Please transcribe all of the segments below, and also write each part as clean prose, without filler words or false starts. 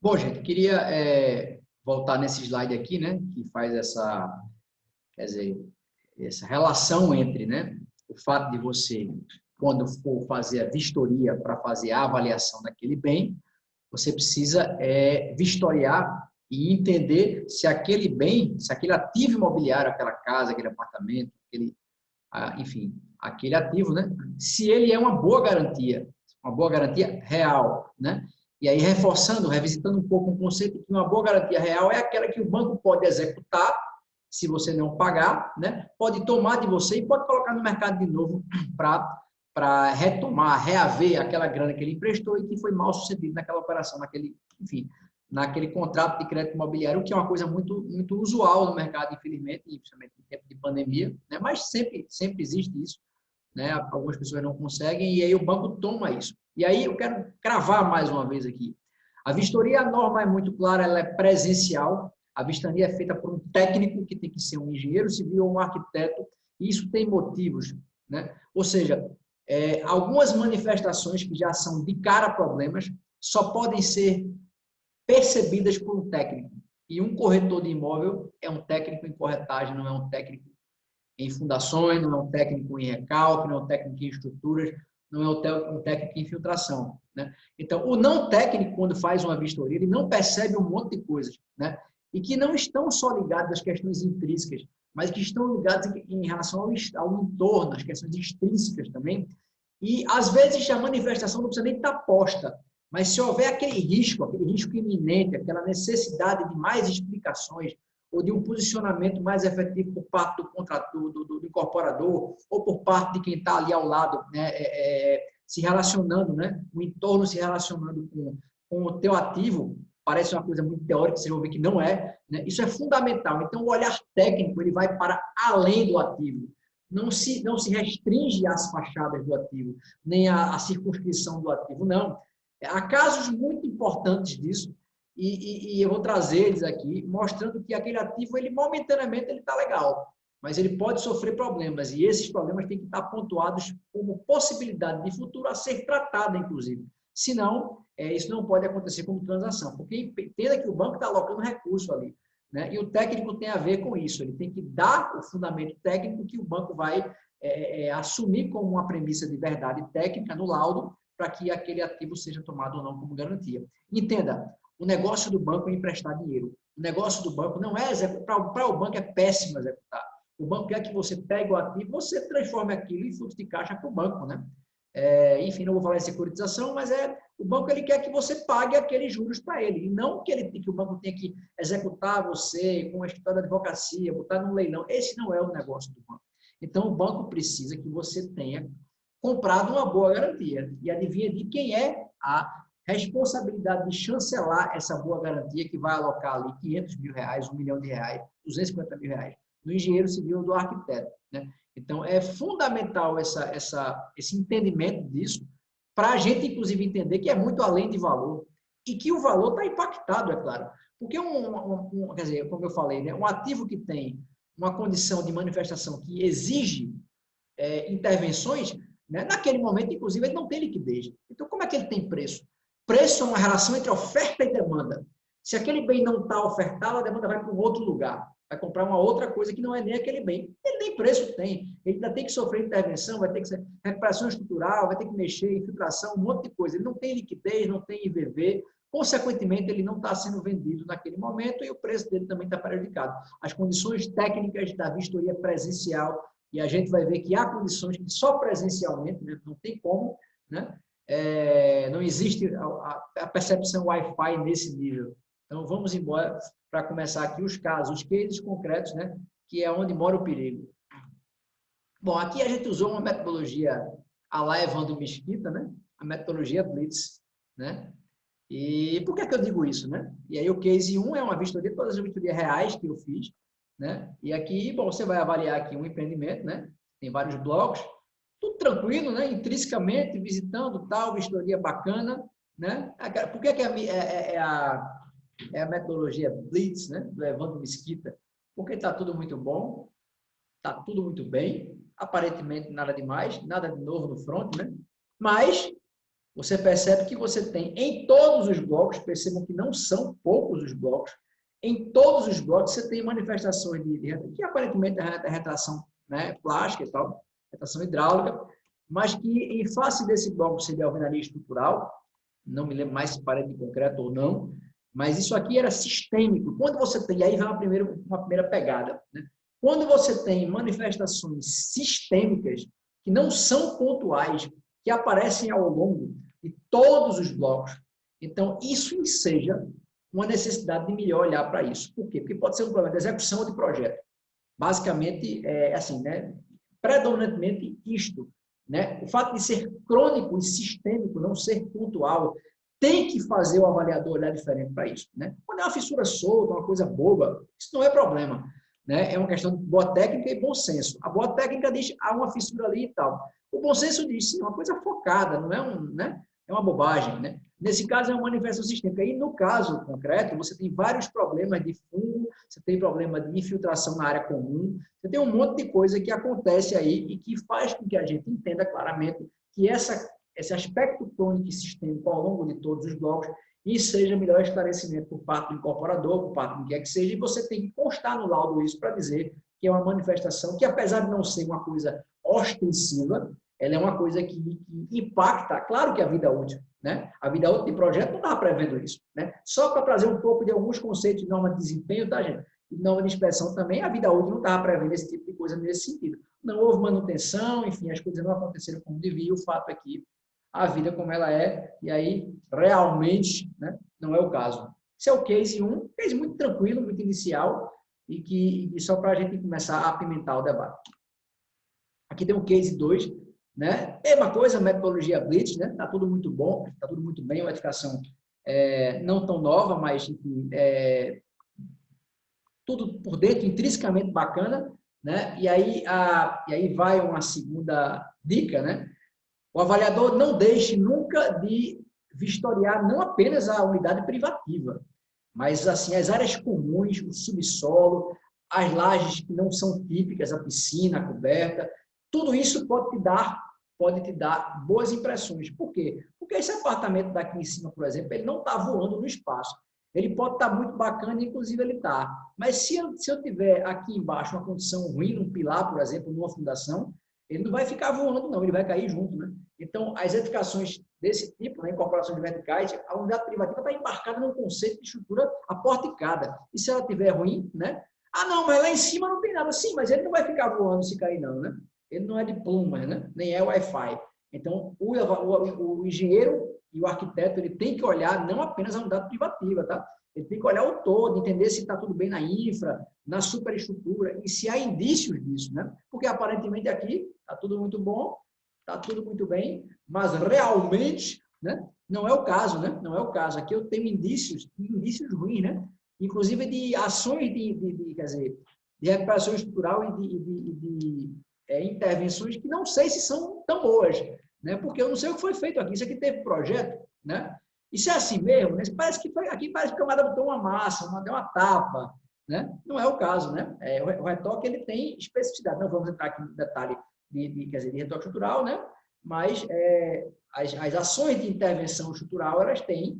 Bom, gente, queria voltar nesse slide aqui, né, que faz essa, quer dizer, essa relação entre, né, o fato de você, quando for fazer a vistoria para fazer a avaliação daquele bem, você precisa vistoriar e entender se aquele bem, se aquele ativo imobiliário, aquela casa, aquele apartamento, enfim, aquele ativo, né, se ele é uma boa garantia real, né? E aí, reforçando, revisitando um pouco o conceito de que uma boa garantia real é aquela que o banco pode executar, se você não pagar, né? Pode tomar de você e pode colocar no mercado de novo para retomar, reaver aquela grana que ele emprestou e que foi mal sucedido naquela operação, enfim, naquele contrato de crédito imobiliário, que é uma coisa muito, muito usual no mercado, infelizmente, principalmente em tempo de pandemia, né? Mas sempre existe isso, né? Algumas pessoas não conseguem e aí o banco toma isso. E aí eu quero cravar mais uma vez aqui. A vistoria, a norma é muito clara, ela é presencial. A vistoria é feita por um técnico, que tem que ser um engenheiro civil ou um arquiteto, e isso tem motivos, né? Ou seja, algumas manifestações que já são de cara problemas só podem ser percebidas por um técnico. E um corretor de imóvel é um técnico em corretagem, não é um técnico em fundações, não é um técnico em recalque, não é um técnico em estruturas, não é um técnico em infiltração, né? Então, o não técnico, quando faz uma vistoria, ele não percebe um monte de coisas, né? E que não estão só ligadas às questões intrínsecas, mas que estão ligadas em relação ao entorno, às questões extrínsecas também. E, às vezes, a manifestação não precisa nem estar posta, mas se houver aquele risco iminente, aquela necessidade de mais explicações, ou de um posicionamento mais efetivo por parte do contrator, do incorporador, ou por parte de quem está ali ao lado, né, se relacionando, né, o entorno se relacionando com o teu ativo, parece uma coisa muito teórica, vocês vão ver que não é, né? Isso é fundamental. Então, o olhar técnico ele vai para além do ativo. Não se restringe às fachadas do ativo, nem à circunscrição do ativo, não. Há casos muito importantes disso, e eu vou trazer eles aqui, mostrando que aquele ativo, ele momentaneamente, ele está legal, mas ele pode sofrer problemas, e esses problemas têm que estar pontuados como possibilidade de futuro a ser tratada, inclusive. Senão, isso não pode acontecer como transação, porque entenda que o banco está alocando recurso ali, né? E o técnico tem a ver com isso, ele tem que dar o fundamento técnico que o banco vai assumir como uma premissa de verdade técnica no laudo, para que aquele ativo seja tomado ou não como garantia. Entenda, o negócio do banco é emprestar dinheiro. O negócio do banco não é executar. Para o banco é péssimo executar. O banco quer que você pegue o ativo, você transforme aquilo em fluxo de caixa para o banco, né? Enfim, não vou falar em securitização, mas o banco ele quer que você pague aqueles juros para ele, e não que o banco tenha que executar você com a escritório de advocacia, botar no leilão. Esse não é o negócio do banco. Então, o banco precisa que você tenha comprado uma boa garantia. E adivinha de quem é a responsabilidade de chancelar essa boa garantia que vai alocar ali 500 mil reais, 1 milhão de reais, 250 mil reais, do engenheiro civil ou do arquiteto, né? Então, é fundamental esse entendimento disso, para a gente, inclusive, entender que é muito além de valor e que o valor está impactado, é claro. Porque, quer dizer, como eu falei, né, um ativo que tem uma condição de manifestação que exige intervenções, né, naquele momento, inclusive, ele não tem liquidez. Então, como é que ele tem preço? Preço é uma relação entre oferta e demanda. Se aquele bem não está ofertado, a demanda vai para um outro lugar. Vai comprar uma outra coisa que não é nem aquele bem. Ele nem preço tem. Ele ainda tem que sofrer intervenção, vai ter que ser recuperação estrutural, vai ter que mexer, infiltração, um monte de coisa. Ele não tem liquidez, não tem IVV. Consequentemente, ele não está sendo vendido naquele momento e o preço dele também está prejudicado. As condições técnicas da vistoria presencial, e a gente vai ver que há condições que só presencialmente, né, não tem como, né, não existe a percepção Wi-Fi nesse nível. Então, vamos embora para começar aqui os casos, os cases concretos, né, que é onde mora o perigo. Bom, aqui a gente usou uma metodologia a lá Evandro Mesquita, né, a metodologia Blitz, né? E por que eu digo isso, né? E aí o case 1 é uma vistoria, todas as vistorias reais que eu fiz, né? E aqui, bom, você vai avaliar aqui um empreendimento, né? Tem vários blocos, tudo tranquilo, né? Intrinsecamente, visitando tal, vistoria bacana, né? Por que é a metodologia Blitz, né? Do Evandro Mesquita? Porque está tudo muito bom, está tudo muito bem, aparentemente nada demais, nada de novo no front, né? Mas você percebe que você tem em todos os blocos, percebam que não são poucos os blocos, em todos os blocos você tem manifestações que aparentemente é retração, né, plástica e tal, retração hidráulica, mas que em face desse bloco seria alvenaria estrutural, não me lembro mais se parede de concreto ou não, mas isso aqui era sistêmico. Quando você tem, aí vai uma primeira pegada, né? Quando você tem manifestações sistêmicas que não são pontuais, que aparecem ao longo de todos os blocos, então isso enseja uma necessidade de melhor olhar para isso. Por quê? Porque pode ser um problema de execução ou de projeto. Basicamente, é assim, né? Predominantemente isto, né? O fato de ser crônico e sistêmico, não ser pontual, tem que fazer o avaliador olhar diferente para isso, né? Quando é uma fissura solta, uma coisa boba, isso não é problema, né? É uma questão de boa técnica e bom senso. A boa técnica diz, há uma fissura ali e tal. O bom senso diz, sim, é uma coisa focada, não é né? É uma bobagem, né? Nesse caso, é uma manifestação sistêmica. E no caso concreto, você tem vários problemas de fungo, você tem problema de infiltração na área comum, você tem um monte de coisa que acontece aí e que faz com que a gente entenda claramente que esse aspecto crônico e sistêmico ao longo de todos os blocos e seja melhor esclarecimento por parte do incorporador, por parte do que é que seja, e você tem que constar no laudo isso para dizer que é uma manifestação que, apesar de não ser uma coisa ostensiva, ela é uma coisa que impacta, claro que a vida útil, né? A vida útil de projeto não estava prevendo isso, né? Só para trazer um pouco de alguns conceitos de norma de desempenho, tá, gente? E norma de inspeção também, a vida útil não estava prevendo esse tipo de coisa nesse sentido. Não houve manutenção, enfim, as coisas não aconteceram como devia, o fato é que a vida como ela é, e aí realmente, né, não é o caso. Esse é o case 1, case muito tranquilo, muito inicial, e só para a gente começar a apimentar o debate. Aqui tem um case 2, né? Mesma coisa, metodologia Blitz, né? Tá tudo muito bom, tá tudo muito bem, uma edificação não tão nova, mas enfim, tudo por dentro, intrinsecamente bacana, né? E aí vai uma segunda dica, né? O avaliador não deixe nunca de vistoriar não apenas a unidade privativa, mas assim as áreas comuns, o subsolo, as lajes que não são típicas, a piscina, a coberta, tudo isso pode te dar boas impressões. Por quê? Porque esse apartamento daqui em cima, por exemplo, ele não está voando no espaço. Ele pode estar muito bacana, inclusive ele está. Mas se eu tiver aqui embaixo uma condição ruim, num pilar, por exemplo, numa fundação, ele não vai ficar voando, não, ele vai cair junto, né? Então, as edificações desse tipo, né, incorporações verticais, a unidade privativa está embarcada num conceito de estrutura aporticada. E se ela estiver ruim, né? Ah, não, mas lá em cima não tem nada. Sim, mas ele não vai ficar voando se cair, não, né? Ele não é de plumas, né? Nem é Wi-Fi. Então, o engenheiro e o arquiteto, ele tem que olhar não apenas a unidade privativa, tá? Ele tem que olhar o todo, entender se está tudo bem na infra, na superestrutura, e se há indícios disso, né? Porque aparentemente aqui está tudo muito bom, está tudo muito bem, mas realmente, né, não é o caso, né? Não é o caso. Aqui eu tenho indícios ruins, né? Inclusive de ações quer dizer, de recuperação estrutural e de intervenções que não sei se são tão boas, né? Porque eu não sei o que foi feito aqui. Isso aqui teve projeto, né? Isso é assim mesmo, né? Parece que aqui parece que o camarada botou uma massa, deu uma tapa, né? Não é o caso, né? O retoque ele tem especificidade. Não vamos entrar aqui no detalhe quer dizer, de retoque estrutural, né? Mas as ações de intervenção estrutural elas têm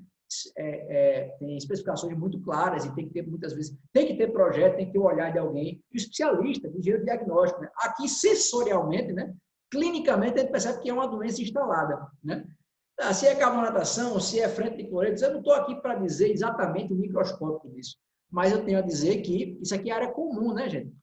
especificações muito claras e tem que ter muitas vezes tem que ter projeto, tem que ter o olhar de alguém, de especialista, de engenheiro diagnóstico, né? Aqui sensorialmente, né? Clinicamente a gente percebe que é uma doença instalada, né? Se é carbonatação, se é frente de cloretos, eu não estou aqui para dizer exatamente o microscópico disso, mas eu tenho a dizer que isso aqui é área comum, né, gente?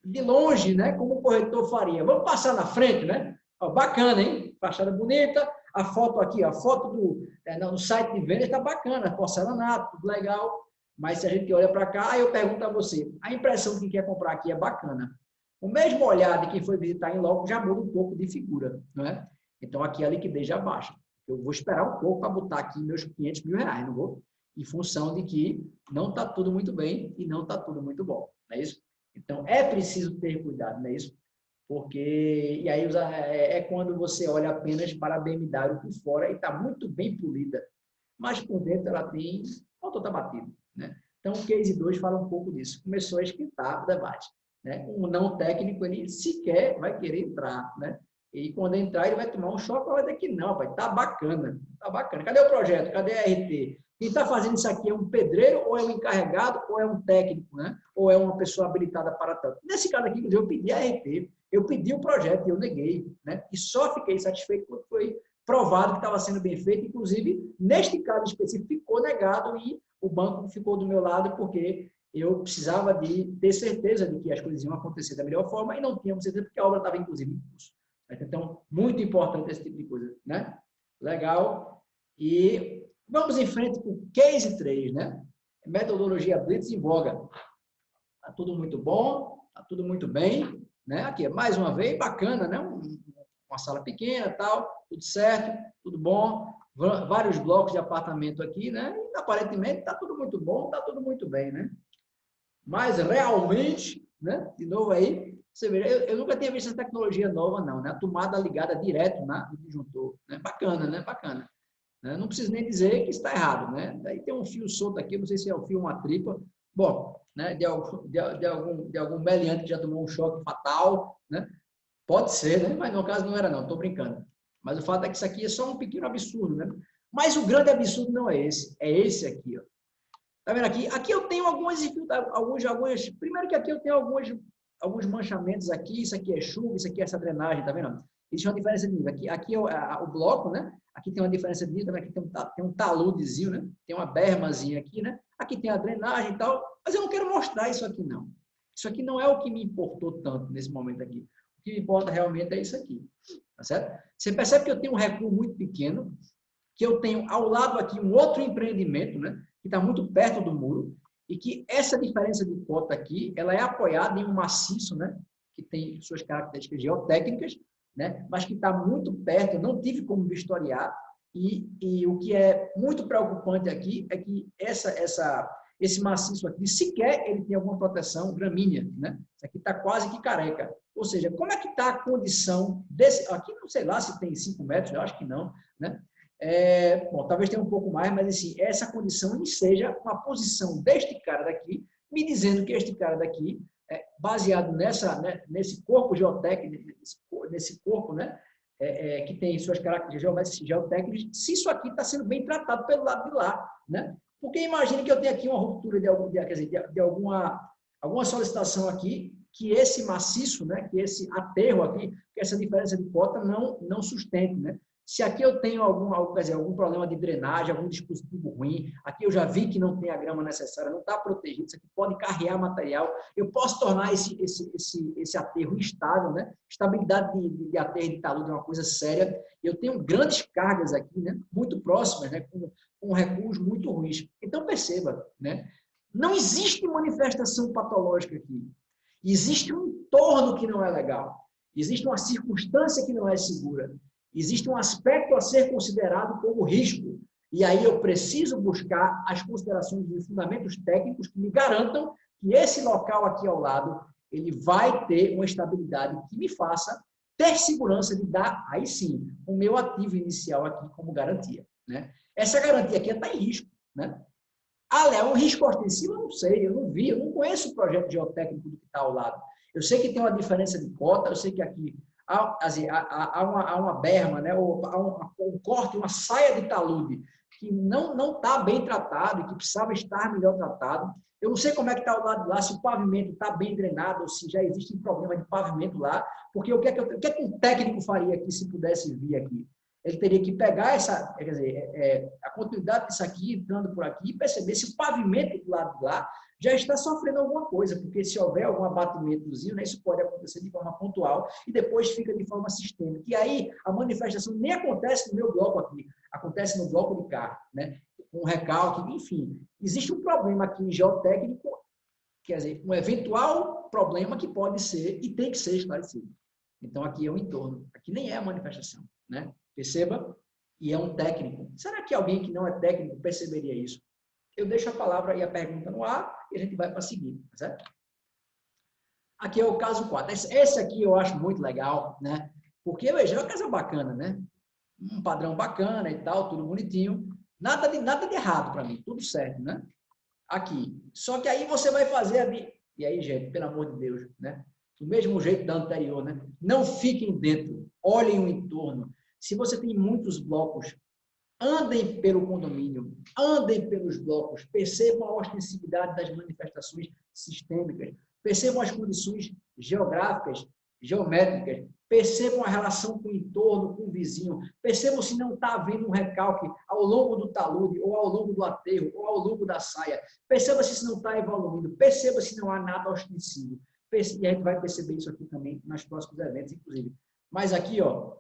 De longe, né, como o corretor faria. Vamos passar na frente, né? Ó, bacana, hein? Fachada bonita. A foto aqui, a foto no site de venda está bacana, porcelanato, tudo legal. Mas se a gente olha para cá, eu pergunto a você, a impressão de quem quer comprar aqui é bacana. O mesmo olhar de quem foi visitar em loco já muda um pouco de figura, não é? Então, aqui a liquidez já baixa. Eu vou esperar um pouco para botar aqui meus 500 mil reais, não vou? Em função de que não está tudo muito bem e não está tudo muito bom, não é isso? Então, é preciso ter cuidado, não é isso? Porque, e aí quando você olha apenas para a BMW por fora e está muito bem polida, mas por dentro ela tem, o motor está batido, né? Então, o case 2 fala um pouco disso. Começou a esquentar o debate, né? Um não técnico, ele sequer vai querer entrar, né? E quando entrar, ele vai tomar um choque, vai dizer que não, pai, tá bacana, tá bacana. Cadê o projeto? Cadê a RT? Quem está fazendo isso aqui é um pedreiro, ou é um encarregado, ou é um técnico, né? Ou é uma pessoa habilitada para tanto. Nesse caso aqui, eu pedi a RT, eu pedi o projeto e eu neguei, né? E só fiquei satisfeito quando foi provado que estava sendo bem feito. Inclusive, neste caso específico, ficou negado e o banco ficou do meu lado porque eu precisava de ter certeza de que as coisas iam acontecer da melhor forma e não tínhamos certeza porque a obra estava, inclusive, em curso. Então, muito importante esse tipo de coisa, né? Legal. E vamos em frente com o case 3, né? Metodologia Blitz em voga. Tá tudo muito bom, tá tudo muito bem, né? Aqui, mais uma vez, bacana, né? Uma sala pequena, tal, tudo certo, tudo bom. Vários blocos de apartamento aqui, né? E, aparentemente, tá tudo muito bom, tá tudo muito bem, né? Mas, realmente, né? De novo aí, você vê, eu nunca tinha visto essa tecnologia nova, não, né? A tomada ligada direto no disjuntor, né? Bacana, né? Bacana. Não preciso nem dizer que está errado, né? Daí tem um fio solto aqui, não sei se é o fio uma tripa. Bom, né? De algum meliante que já tomou um choque fatal, né? Pode ser, né? Mas no caso não era, não, estou brincando. Mas o fato é que isso aqui é só um pequeno absurdo, né? Mas o grande absurdo não é esse aqui, ó. Tá vendo aqui? Aqui eu tenho algumas. Primeiro que aqui eu tenho alguns manchamentos aqui. Isso aqui é chuva, isso aqui é essa drenagem, tá vendo? Existe uma diferença de nível. Aqui é o bloco, né? Aqui tem uma diferença de nível, aqui tem um taludezinho, né? Tem uma bermazinha aqui, né? Aqui tem a drenagem e tal. Mas eu não quero mostrar isso aqui, não. Isso aqui não é o que me importou tanto nesse momento aqui. O que me importa realmente é isso aqui. Tá certo? Você percebe que eu tenho um recuo muito pequeno, que eu tenho ao lado aqui um outro empreendimento, né? Que está muito perto do muro, e que essa diferença de cota aqui, ela é apoiada em um maciço, né? Que tem suas características geotécnicas, né? Mas que está muito perto, eu não tive como vistoriar, e o que é muito preocupante aqui é que esse maciço aqui, sequer ele tem alguma proteção gramínea, né? Isso aqui está quase que careca. Ou seja, como é que está a condição desse... Aqui não sei lá se tem 5 metros, eu acho que não, né? Bom, talvez tenha um pouco mais, mas assim, essa condição seja uma posição deste cara daqui, me dizendo que este cara daqui, baseado nesse corpo geotécnico, nesse corpo, né, que tem suas características geotécnicas, se isso aqui está sendo bem tratado pelo lado de lá, né? Porque imagine que eu tenho aqui uma ruptura de alguma solicitação aqui, que esse maciço, né, que esse aterro aqui, que essa diferença de cota não sustente, né? Se aqui eu tenho algum problema de drenagem, algum dispositivo ruim, aqui eu já vi que não tem a grama necessária, não está protegido, isso aqui pode carregar material, eu posso tornar esse aterro instável, né? Estabilidade de aterro de talude é uma coisa séria. Eu tenho grandes cargas aqui, né? Muito próximas, né? Com recuos muito ruins. Então, perceba, né? Não existe manifestação patológica aqui. Existe um entorno que não é legal. Existe uma circunstância que não é segura. Existe um aspecto a ser considerado como risco. E aí eu preciso buscar as considerações de fundamentos técnicos que me garantam que esse local aqui ao lado ele vai ter uma estabilidade que me faça ter segurança de dar, aí sim, o meu ativo inicial aqui como garantia, né? Essa garantia aqui está em risco, né? É um risco ostensivo? Eu não sei, eu não vi, eu não conheço o projeto geotécnico do que está ao lado. Eu sei que tem uma diferença de cota, eu sei que aqui há uma berma, né? Ou há um corte, uma saia de talude que não está bem tratado e que precisava estar melhor tratado. Eu não sei como é que está o lado de lá, se o pavimento está bem drenado ou se já existe um problema de pavimento lá, porque o que é que um técnico faria aqui se pudesse vir aqui? Ele teria que pegar a continuidade disso aqui, entrando por aqui, e perceber se o pavimento do lado de lá já está sofrendo alguma coisa, porque se houver algum abatimentozinho, né, isso pode acontecer de forma pontual e depois fica de forma sistêmica. E aí a manifestação nem acontece no meu bloco aqui, acontece no bloco de cá, né, com recalque, enfim. Existe um problema aqui geotécnico, quer dizer, um eventual problema que pode ser e tem que ser esclarecido. Então aqui é o entorno, aqui nem é a manifestação, né? Perceba? E é um técnico. Será que alguém que não é técnico perceberia isso? Eu deixo a palavra e a pergunta no ar e a gente vai para a seguinte, certo? Aqui é o caso 4. Esse aqui eu acho muito legal, né? Porque, veja, é uma casa bacana, né? Um padrão bacana e tal, tudo bonitinho. Nada de errado para mim, tudo certo, né? Aqui. Só que aí você vai fazer ali. E aí, gente, pelo amor de Deus, né? Do mesmo jeito da anterior, né? Não fiquem dentro, olhem o entorno. Se você tem muitos blocos, andem pelo condomínio, andem pelos blocos, percebam a ostensividade das manifestações sistêmicas, percebam as condições geográficas, geométricas, percebam a relação com o entorno, com o vizinho, percebam se não está havendo um recalque ao longo do talude, ou ao longo do aterro, ou ao longo da saia, perceba se não está evoluindo, perceba se não há nada ostensivo. E a gente vai perceber isso aqui também nos próximos eventos, inclusive. Mas aqui, ó,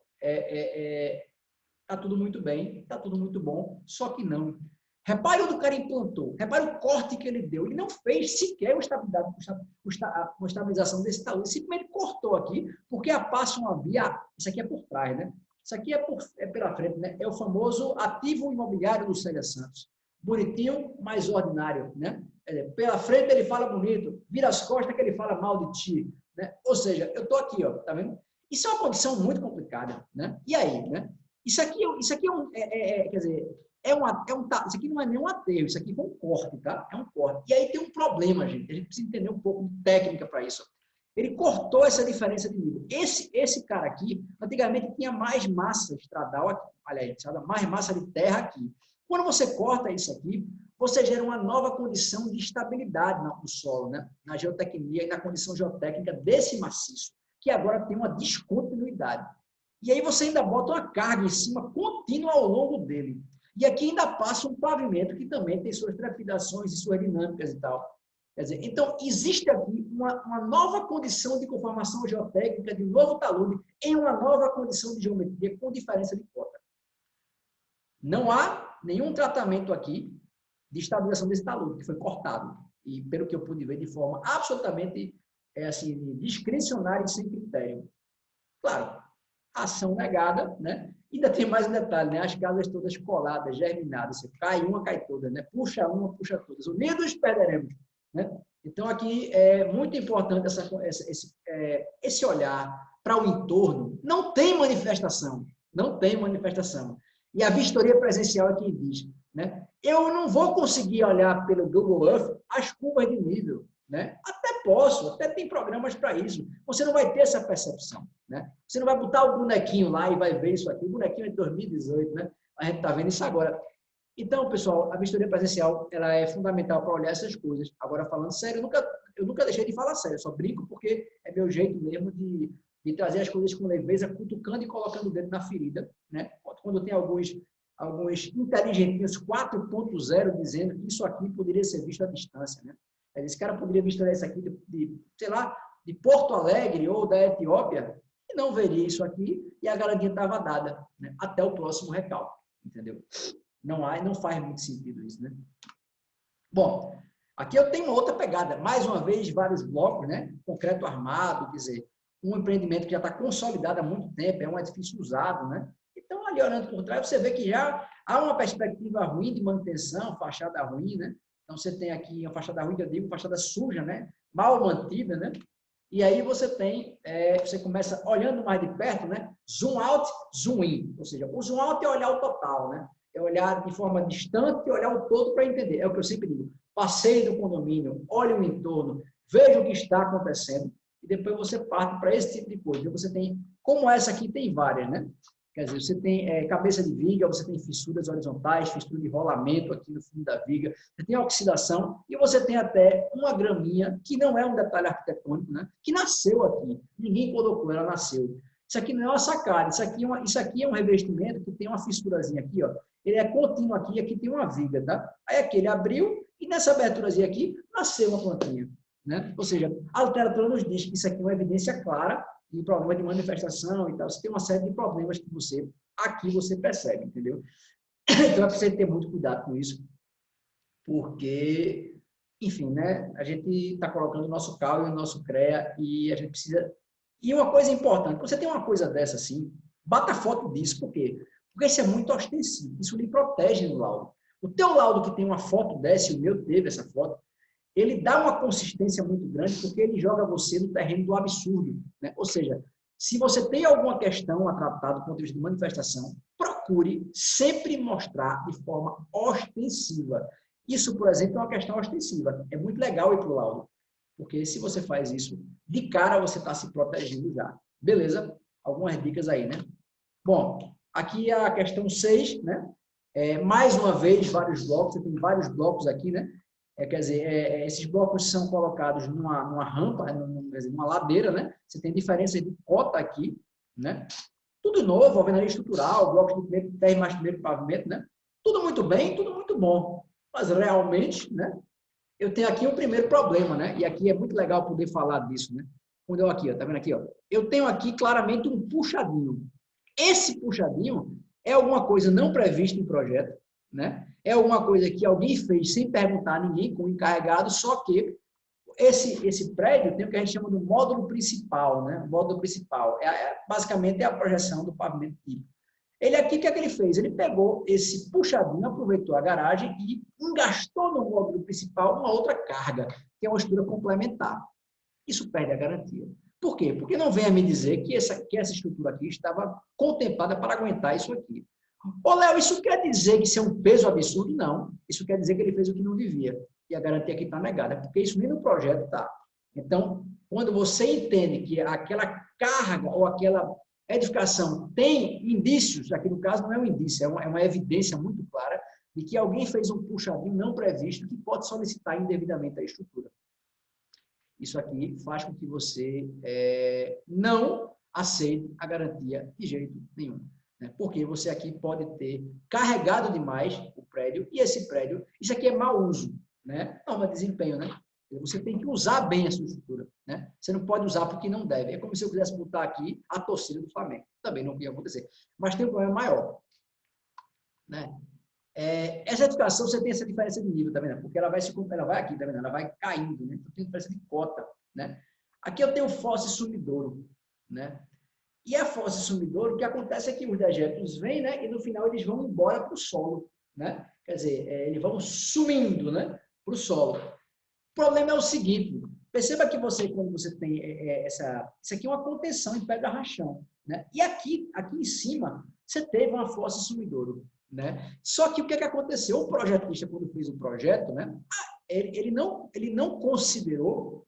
tá tudo muito bem, tá tudo muito bom, só que não. Repare onde o cara implantou, repare o corte que ele deu. Ele não fez sequer uma estabilização desse talude, simplesmente cortou aqui, porque passa uma via, isso aqui é por trás, né? Isso aqui é pela frente, né? É o famoso ativo imobiliário do Célia Santos. Bonitinho, mas ordinário, né? Pela frente ele fala bonito, vira as costas que ele fala mal de ti, né? Ou seja, eu tô aqui, ó, tá vendo? Isso é uma condição muito complicada, né? E aí, né? Isso aqui é um, quer dizer, isso aqui não é nem um aterro, isso aqui é um corte, tá? É um corte. E aí tem um problema, gente. A gente precisa entender um pouco de técnica para isso. Ele cortou essa diferença de nível. Esse cara aqui, antigamente tinha mais massa estradal aqui, aliás, mais massa de terra aqui. Quando você corta isso aqui, você gera uma nova condição de estabilidade no solo, né? Na geotecnia e na condição geotécnica desse maciço, que agora tem uma descontinuidade. E aí você ainda bota uma carga em cima contínua ao longo dele. E aqui ainda passa um pavimento que também tem suas trepidações e suas dinâmicas e tal. Quer dizer, então, existe aqui uma nova condição de conformação geotécnica, de um novo talude, em uma nova condição de geometria com diferença de cota. Não há nenhum tratamento aqui de estabilização desse talude, que foi cortado. E, pelo que eu pude ver, de forma absolutamente assim, discricionária e sem critério. Claro, ação negada, né? Ainda tem mais um detalhe, né? As casas todas coladas, germinadas. Você cai uma, cai toda, né? Puxa uma, puxa todas. Unidos perderemos, né? Então, aqui é muito importante esse olhar para o entorno. Não tem manifestação. Não tem manifestação. E a vistoria presencial é quem diz, né? Eu não vou conseguir olhar pelo Google Earth as curvas de nível, né? Até posso, até tem programas para isso. Você não vai ter essa percepção, né? Você não vai botar o bonequinho lá e vai ver isso aqui. O bonequinho é de 2018, né? A gente está vendo isso agora. Então, pessoal, a vistoria presencial ela é fundamental para olhar essas coisas. Agora, falando sério, eu nunca deixei de falar sério. Eu só brinco porque é meu jeito mesmo de trazer as coisas com leveza, cutucando e colocando o dedo na ferida, né? Quando tem alguns inteligentinhos 4.0 dizendo que isso aqui poderia ser visto à distância, né? Esse cara poderia vistoriar isso aqui sei lá, de Porto Alegre ou da Etiópia e não veria isso aqui e a galadinha estava dada, né? Até o próximo recalque, entendeu? Não faz muito sentido isso, né? Bom, aqui eu tenho uma outra pegada. Mais uma vez, vários blocos, né? Concreto armado, quer dizer, um empreendimento que já está consolidado há muito tempo, é um edifício usado, né? Então, ali olhando por trás, você vê que já há uma perspectiva ruim de manutenção, fachada ruim, né? Então, você tem aqui uma fachada ruim, que eu digo, fachada suja, né? Mal mantida, né? E aí você tem, você começa olhando mais de perto, né? Zoom out, zoom in. Ou seja, o zoom out é olhar o total, né? É olhar de forma distante e olhar o todo para entender. É o que eu sempre digo. Passeie no condomínio, olhe o entorno, veja o que está acontecendo e depois você parte para esse tipo de coisa. Então, você tem, como essa aqui, tem várias, né? Quer dizer, você tem cabeça de viga, você tem fissuras horizontais, fissura de rolamento aqui no fundo da viga, você tem oxidação e você tem até uma graminha, que não é um detalhe arquitetônico, né? Que nasceu aqui. Ninguém colocou, ela nasceu. Isso aqui não é uma sacada, isso aqui é um revestimento que tem uma fissurazinha aqui, ó. Ele é contínuo aqui e aqui tem uma viga, tá? Aí aqui ele abriu e nessa aberturazinha aqui nasceu uma plantinha, né? Ou seja, a literatura nos diz que isso aqui é uma evidência clara de problema de manifestação e tal. Você tem uma série de problemas que aqui você percebe, entendeu? Então, é preciso ter muito cuidado com isso, porque, enfim, né? A gente está colocando o nosso caule, o nosso CREA e a gente precisa... E uma coisa importante, quando você tem uma coisa dessa assim, bata foto disso, por quê? Porque isso é muito ostensivo, isso lhe protege no laudo. O teu laudo que tem uma foto dessa, o meu teve essa foto, ele dá uma consistência muito grande porque ele joga você no terreno do absurdo, né? Ou seja, se você tem alguma questão a tratar do ponto de vista de manifestação, procure sempre mostrar de forma ostensiva. Isso, por exemplo, é uma questão ostensiva. É muito legal ir para o laudo. Porque se você faz isso, de cara você está se protegendo já. Beleza? Algumas dicas aí, né? Bom, aqui a questão 6, né? Mais uma vez, vários blocos, você tem vários blocos aqui, né? Quer dizer, esses blocos são colocados numa rampa, quer dizer, numa ladeira, né? Você tem diferença de cota aqui, né? Tudo novo, alvenaria estrutural, blocos de primeiro térreo mais primeiro pavimento, né? Tudo muito bem, tudo muito bom. Mas realmente, né? Eu tenho aqui um primeiro problema, né? E aqui é muito legal poder falar disso, né? Quando eu aqui, ó, tá vendo aqui, ó? Eu tenho aqui claramente um puxadinho. Esse puxadinho é alguma coisa não prevista em projeto, né? É alguma coisa que alguém fez sem perguntar a ninguém, com o encarregado, só que esse prédio tem o que a gente chama do módulo principal, né? O módulo principal basicamente é a projeção do pavimento típico. Ele aqui, o que é que ele fez? Ele pegou esse puxadinho, aproveitou a garagem e engastou no módulo principal uma outra carga, que é uma estrutura complementar. Isso perde a garantia. Por quê? Porque não venha me dizer que essa estrutura aqui estava contemplada para aguentar isso aqui. Ô, Léo, isso quer dizer que isso é um peso absurdo? Não. Isso quer dizer que ele fez o que não devia. E a garantia aqui está negada, porque isso nem no projeto está. Então, quando você entende que aquela carga ou aquela edificação tem indícios, aqui no caso não é um indício, é uma evidência muito clara de que alguém fez um puxadinho não previsto que pode solicitar indevidamente a estrutura. Isso aqui faz com que você não aceite a garantia de jeito nenhum. Né? Porque você aqui pode ter carregado demais o prédio, e esse prédio, isso aqui é mau uso, né? Norma de desempenho, né? Você tem que usar bem a sua estrutura, né? Você não pode usar porque não deve. É como se eu quisesse botar aqui a torcida do Flamengo. Também não ia acontecer. Mas tem um problema maior, né? Essa edificação, você tem essa diferença de nível, tá vendo? Porque ela vai aqui, tá vendo? Ela vai caindo, né? Então tem diferença de cota, né? Aqui eu tenho fossa e sumidouro, né? E a fossa e sumidouro, o que acontece é que os dejetos vêm, né? E no final eles vão embora para o solo, né? Quer dizer, eles vão sumindo, né? Para o solo. O problema é o seguinte, perceba que quando você tem isso aqui é uma contenção em pedra rachão, né? E aqui em cima, você teve uma fossa e sumidouro, né? Só que o que aconteceu? O projetista, quando fez o projeto, né? Ele não considerou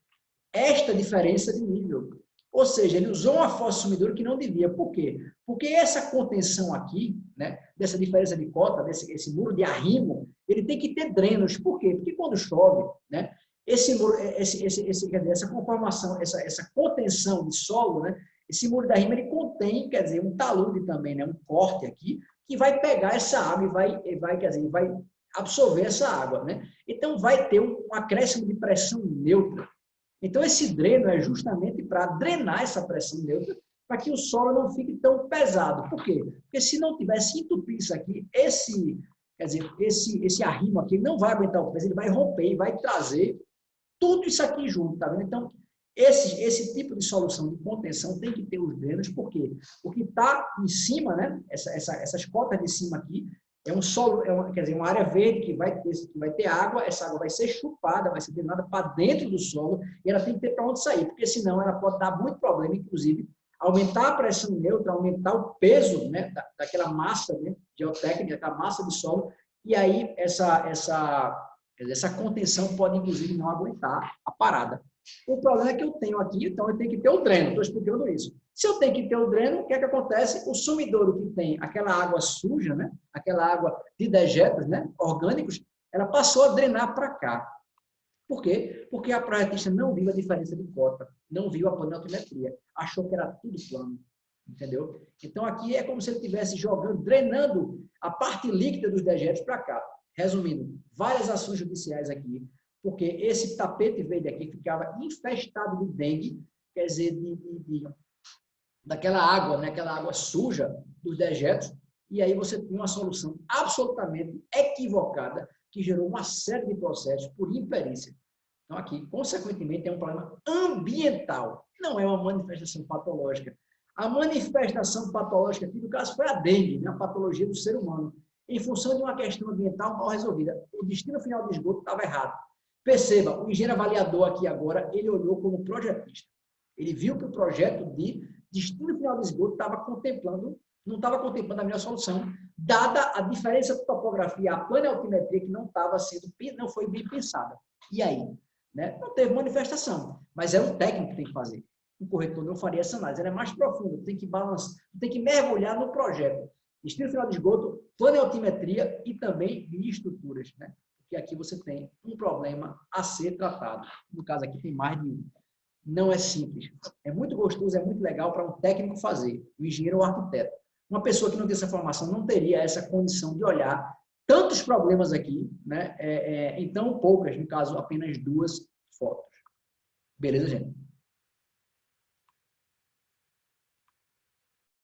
esta diferença de nível. Ou seja, ele usou uma fossa sumidouro que não devia. Por quê? Porque essa contenção aqui, né, dessa diferença de cota, esse muro de arrimo, ele tem que ter drenos. Por quê? Porque quando chove, né, esse muro, essa conformação, essa contenção de solo, né, esse muro de arrimo, ele contém, quer dizer, um talude também, né, um corte aqui, que vai pegar essa água e vai absorver essa água, né? Então, vai ter um acréscimo de pressão neutra. Então, esse dreno é justamente para drenar essa pressão neutra, para que o solo não fique tão pesado. Por quê? Porque se não tivesse entupir isso aqui, esse arrimo aqui não vai aguentar o peso, ele vai romper e vai trazer tudo isso aqui junto, tá vendo? Então, esse tipo de solução de contenção tem que ter os drenos, por quê? O que está em cima, né? Essas cotas de cima aqui, é um solo, quer dizer, uma área verde que vai ter água, essa água vai ser chupada, vai ser drenada para dentro do solo, e ela tem que ter para onde sair, porque senão ela pode dar muito problema, inclusive aumentar a pressão neutra, aumentar o peso, né, daquela massa, né, geotécnica, daquela massa de solo, e aí essa contenção pode, inclusive, não aguentar a parada. O problema é que eu tenho aqui, então eu tenho que ter o dreno, estou explicando isso. Se eu tenho que ter o dreno, o que é que acontece? O sumidouro que tem aquela água suja, né? Aquela água de dejetos, né? Orgânicos, ela passou a drenar para cá. Por quê? Porque a projetista não viu a diferença de cota, não viu a planimetria, achou que era tudo plano, entendeu? Então aqui é como se ele estivesse jogando, drenando a parte líquida dos dejetos para cá. Resumindo, várias ações judiciais aqui, porque esse tapete verde aqui ficava infestado de dengue, quer dizer, daquela água, né? Aquela água suja dos dejetos, e aí você tem uma solução absolutamente equivocada que gerou uma série de processos por imperícia. Então, aqui, consequentemente, é um problema ambiental, não é uma manifestação patológica. A manifestação patológica aqui, no caso, foi a dengue, né? A patologia do ser humano, em função de uma questão ambiental mal resolvida. O destino final do esgoto estava errado. Perceba, o engenheiro avaliador aqui agora, ele olhou como projetista. Ele viu que o projeto de destino final do esgoto não estava contemplando a melhor solução, dada a diferença de topografia, a planaltimetria que não foi bem pensada. E aí? né? Não teve manifestação, mas é o técnico que tem que fazer. O corretor não faria essa análise, ela é mais profunda, tem que balançar, tem que mergulhar no projeto. Destino final de esgoto, planaltimetria e também bioestruturas, né? Porque aqui você tem um problema a ser tratado. No caso aqui tem mais de um. Não é simples. É muito gostoso, é muito legal para um técnico fazer, o engenheiro ou o arquiteto. Uma pessoa que não tem essa formação não teria essa condição de olhar tantos problemas aqui, né? Então, poucas, no caso, apenas 2 fotos. Beleza, gente?